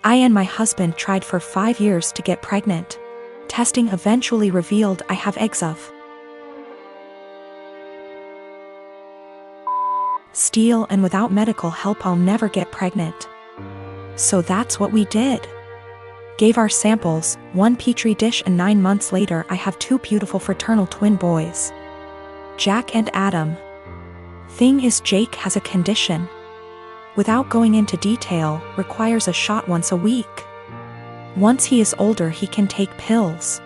I and my husband tried for 5 years to get pregnant. Testing eventually revealed I have eggs of steel, and without medical help I'll never get pregnant. So that's what we did. Gave our samples, 1 petri dish, and 9 months later I have 2 beautiful fraternal twin boys, Jack and Adam. Thing is, Jake has a condition. Without going into detail, requires a shot once a week. Once he is older he can take pills.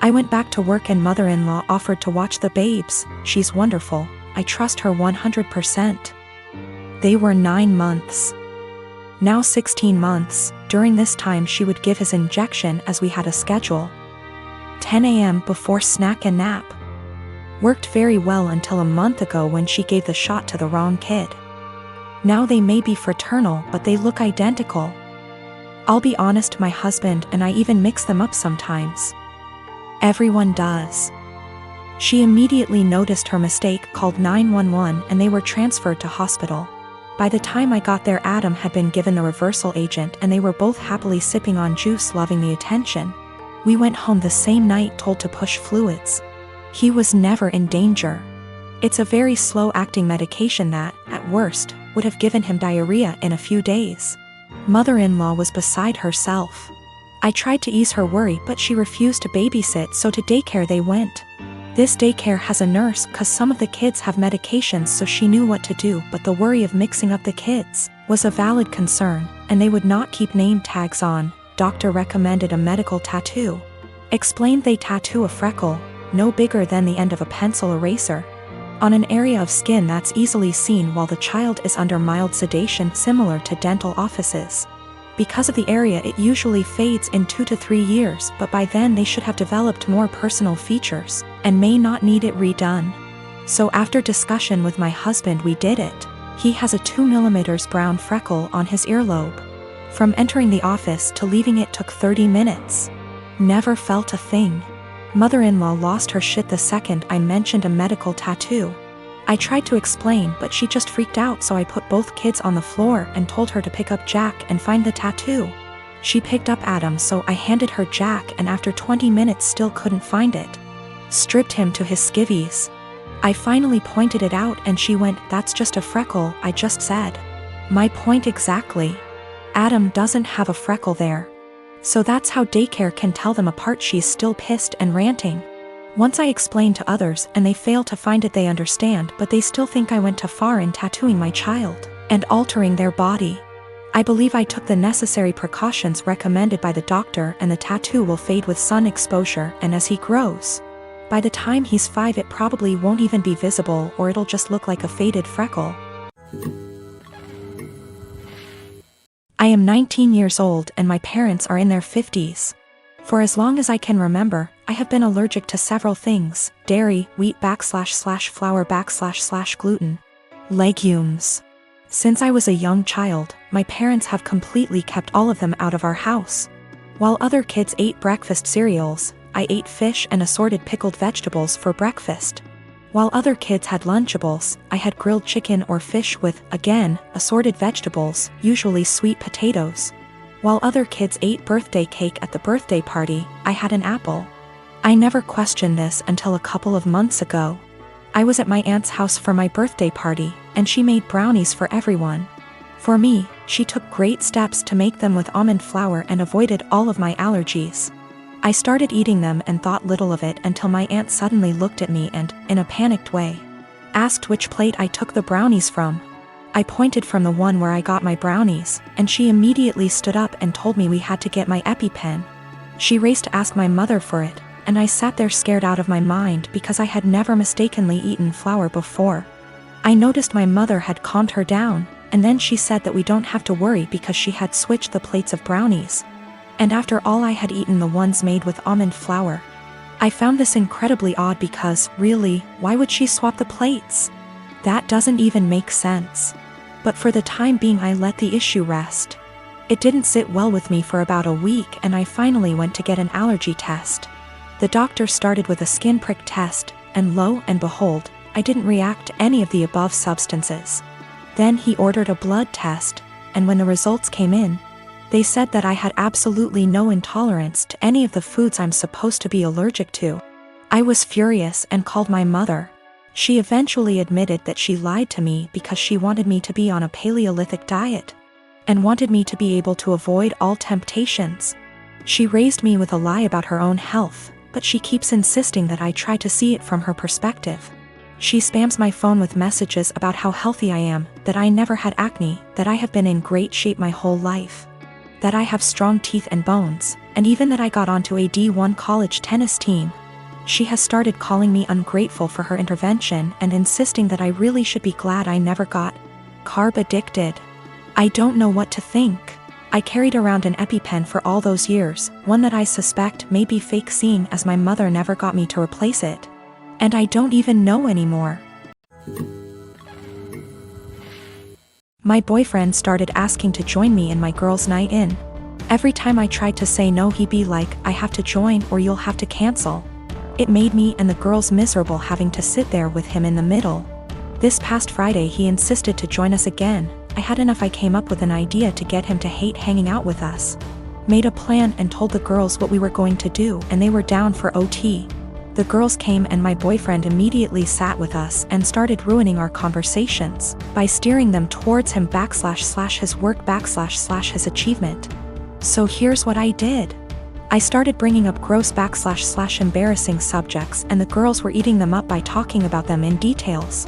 I went back to work and mother-in-law offered to watch the babes. She's wonderful. I trust her 100%. They were 9 months. Now 16 months. During this time she would give his injection as we had a schedule. 10 a.m. before snack and nap. Worked very well until a month ago when she gave the shot to the wrong kid. Now they may be fraternal but they look identical. I'll be honest, my husband and I even mix them up sometimes. Everyone does. She immediately noticed her mistake, called 911, and they were transferred to hospital. By the time I got there Adam had been given the reversal agent and they were both happily sipping on juice, loving the attention. We went home the same night told to push fluids. He was never in danger. It's a very slow-acting medication that, at worst, would have given him diarrhea in a few days. Mother-in-law was beside herself. I tried to ease her worry but she refused to babysit, so to daycare they went. This daycare has a nurse cause some of the kids have medications, so she knew what to do, but the worry of mixing up the kids was a valid concern, and they would not keep name tags on. Doctor recommended a medical tattoo. Explained they tattoo a freckle, no bigger than the end of a pencil eraser, on an area of skin that's easily seen while the child is under mild sedation, similar to dental offices. Because of the area it usually fades in 2 to 3 years, but by then they should have developed more personal features, and may not need it redone. So after discussion with my husband we did it. He has a 2 mm brown freckle on his earlobe. From entering the office to leaving it took 30 minutes. Never felt a thing. Mother-in-law lost her shit the second I mentioned a medical tattoo. I tried to explain but she just freaked out, so I put both kids on the floor and told her to pick up Jack and find the tattoo. She picked up Adam, so I handed her Jack, and after 20 minutes still couldn't find it. Stripped him to his skivvies. I finally pointed it out and she went, "That's just a freckle," I just said. My point exactly. Adam doesn't have a freckle there. So that's how daycare can tell them apart. She's still pissed and ranting. Once I explain to others and they fail to find it, they understand, but they still think I went too far in tattooing my child and altering their body. I believe I took the necessary precautions recommended by the doctor, and the tattoo will fade with sun exposure, and as he grows, by the time he's 5 it probably won't even be visible, or it'll just look like a faded freckle. I am 19 years old and my parents are in their 50s. For as long as I can remember, I have been allergic to several things: dairy, wheat / flour / gluten, legumes. Since I was a young child, my parents have completely kept all of them out of our house. While other kids ate breakfast cereals, I ate fish and assorted pickled vegetables for breakfast. While other kids had Lunchables, I had grilled chicken or fish with, again, assorted vegetables, usually sweet potatoes. While other kids ate birthday cake at the birthday party, I had an apple. I never questioned this until a couple of months ago. I was at my aunt's house for my birthday party, and she made brownies for everyone. For me, she took great steps to make them with almond flour and avoided all of my allergies. I started eating them and thought little of it until my aunt suddenly looked at me and, in a panicked way, asked which plate I took the brownies from. I pointed from the one where I got my brownies, and she immediately stood up and told me we had to get my EpiPen. She raced to ask my mother for it, and I sat there scared out of my mind because I had never mistakenly eaten flour before. I noticed my mother had calmed her down, and then she said that we don't have to worry because she had switched the plates of brownies. And after all, I had eaten the ones made with almond flour. I found this incredibly odd because, really, why would she swap the plates? That doesn't even make sense. But for the time being I let the issue rest. It didn't sit well with me for about a week, and I finally went to get an allergy test. The doctor started with a skin prick test, and lo and behold, I didn't react to any of the above substances. Then he ordered a blood test, and when the results came in, They said that I had absolutely no intolerance to any of the foods I'm supposed to be allergic to. I was furious and called my mother. She eventually admitted that she lied to me because she wanted me to be on a Paleolithic diet and wanted me to be able to avoid all temptations. She raised me with a lie about her own health, but she keeps insisting that I try to see it from her perspective. She spams my phone with messages about how healthy I am, that I never had acne, that I have been in great shape my whole life, that I have strong teeth and bones, and even that I got onto a D1 college tennis team. She has started calling me ungrateful for her intervention and insisting that I really should be glad I never got carb addicted. I don't know what to think. I carried around an EpiPen for all those years, one that I suspect may be fake seeing as my mother never got me to replace it. And I don't even know anymore. My boyfriend started asking to join me in my girls' night in. Every time I tried to say no, he'd be like, "I have to join or you'll have to cancel." It made me and the girls miserable having to sit there with him in the middle. This past Friday he insisted to join us again. I had enough. I came up with an idea to get him to hate hanging out with us. Made a plan and told the girls what we were going to do, and they were down for OT. The girls came and my boyfriend immediately sat with us and started ruining our conversations by steering them towards him / his work / his achievement. So here's what I did. I started bringing up gross / embarrassing subjects, and the girls were eating them up by talking about them in details.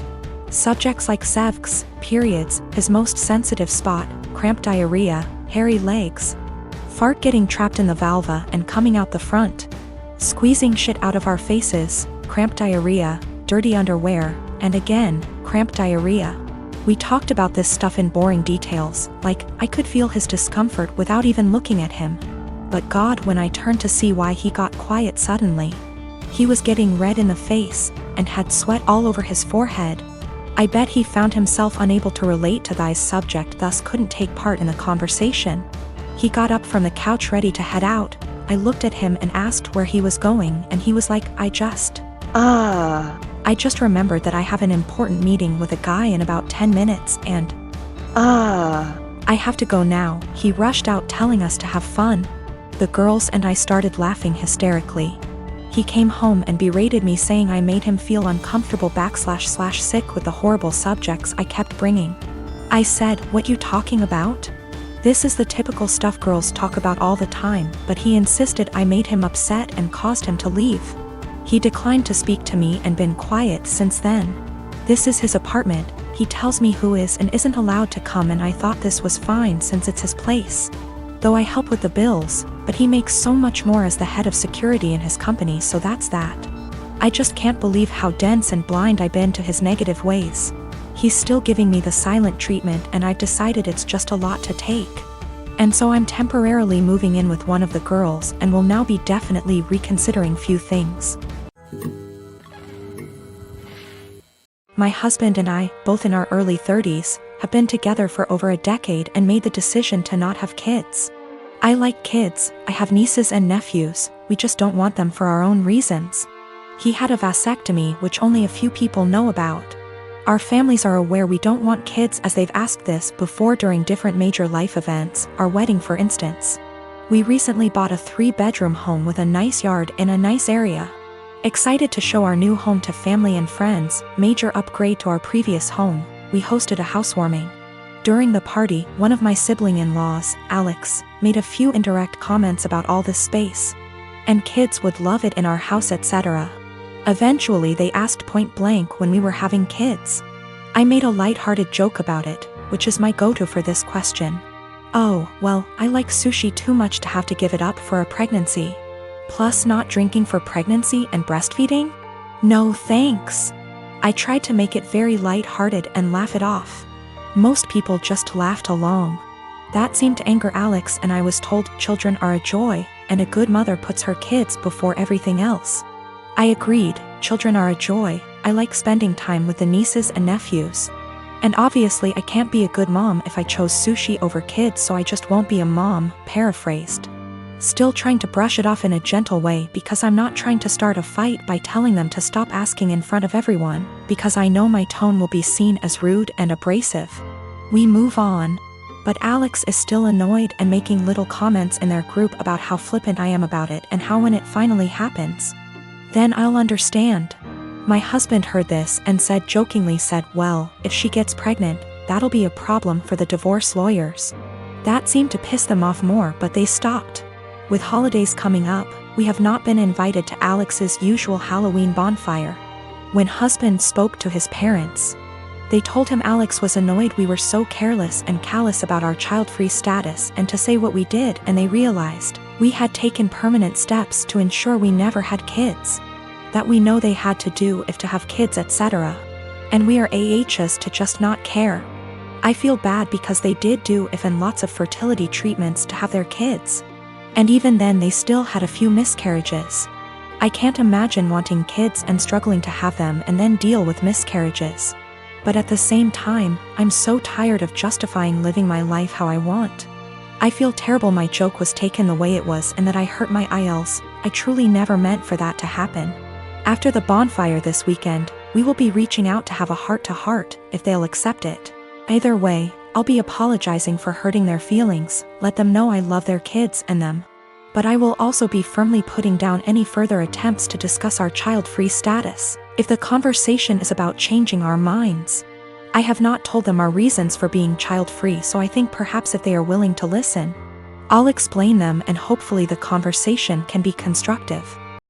Subjects like sevks, periods, his most sensitive spot, cramp diarrhea, hairy legs, fart getting trapped in the vulva and coming out the front, squeezing shit out of our faces, cramp diarrhea, dirty underwear, and again, cramp diarrhea. We talked about this stuff in boring details, like, I could feel his discomfort without even looking at him. But God, when I turned to see why, he got quiet suddenly. He was getting red in the face, and had sweat all over his forehead. I bet he found himself unable to relate to thy's subject, thus couldn't take part in the conversation. He got up from the couch ready to head out. I looked at him and asked where he was going, and he was like, I just remembered that I have an important meeting with a guy in about 10 minutes and I have to go now. He rushed out telling us to have fun. The girls and I started laughing hysterically. He came home and berated me, saying I made him feel uncomfortable / sick with the horrible subjects I kept bringing. I said, what you talking about? This is the typical stuff girls talk about all the time, but he insisted I made him upset and caused him to leave. He declined to speak to me and been quiet since then. This is his apartment. He tells me who is and isn't allowed to come, and I thought this was fine since it's his place. Though I help with the bills, but he makes so much more as the head of security in his company, so that's that. I just can't believe how dense and blind I've been to his negative ways. He's still giving me the silent treatment, and I've decided it's just a lot to take. And so I'm temporarily moving in with one of the girls and will now be definitely reconsidering few things. My husband and I, both in our early 30s, have been together for over a decade and made the decision to not have kids. I like kids, I have nieces and nephews, we just don't want them for our own reasons. He had a vasectomy, which only a few people know about. Our families are aware we don't want kids, as they've asked this before during different major life events, our wedding for instance. We recently bought a 3-bedroom home with a nice yard in a nice area. Excited to show our new home to family and friends, major upgrade to our previous home, we hosted a housewarming. During the party, one of my sibling-in-laws, Alex, made a few indirect comments about all this space. And kids would love it in our house, etc. Eventually they asked point blank when we were having kids. I made a light-hearted joke about it, which is my go-to for this question. Oh, well, I like sushi too much to have to give it up for a pregnancy. Plus not drinking for pregnancy and breastfeeding? No thanks. I tried to make it very light-hearted and laugh it off. Most people just laughed along. That seemed to anger Alex, and I was told children are a joy, and a good mother puts her kids before everything else. I agreed, children are a joy, I like spending time with the nieces and nephews. And obviously I can't be a good mom if I chose sushi over kids, so I just won't be a mom, paraphrased. Still trying to brush it off in a gentle way, because I'm not trying to start a fight by telling them to stop asking in front of everyone, because I know my tone will be seen as rude and abrasive. We move on. But Alex is still annoyed and making little comments in their group about how flippant I am about it and how when it finally happens, then I'll understand. My husband heard this and jokingly said, well, if she gets pregnant, that'll be a problem for the divorce lawyers. That seemed to piss them off more, but they stopped. With holidays coming up, we have not been invited to Alex's usual Halloween bonfire. When husband spoke to his parents, they told him Alex was annoyed we were so careless and callous about our child-free status and to say what we did, and they realized we had taken permanent steps to ensure we never had kids. That we know they had to do if to have kids, etc. And we are AHs to just not care. I feel bad because they did do if and lots of fertility treatments to have their kids. And even then they still had a few miscarriages. I can't imagine wanting kids and struggling to have them and then deal with miscarriages. But at the same time, I'm so tired of justifying living my life how I want. I feel terrible my joke was taken the way it was and that I hurt my IELTS. I truly never meant for that to happen. After the bonfire this weekend, we will be reaching out to have a heart-to-heart, if they'll accept it. Either way, I'll be apologizing for hurting their feelings, let them know I love their kids and them. But I will also be firmly putting down any further attempts to discuss our child-free status, if the conversation is about changing our minds. I have not told them our reasons for being child-free, so I think perhaps if they are willing to listen, I'll explain them and hopefully the conversation can be constructive.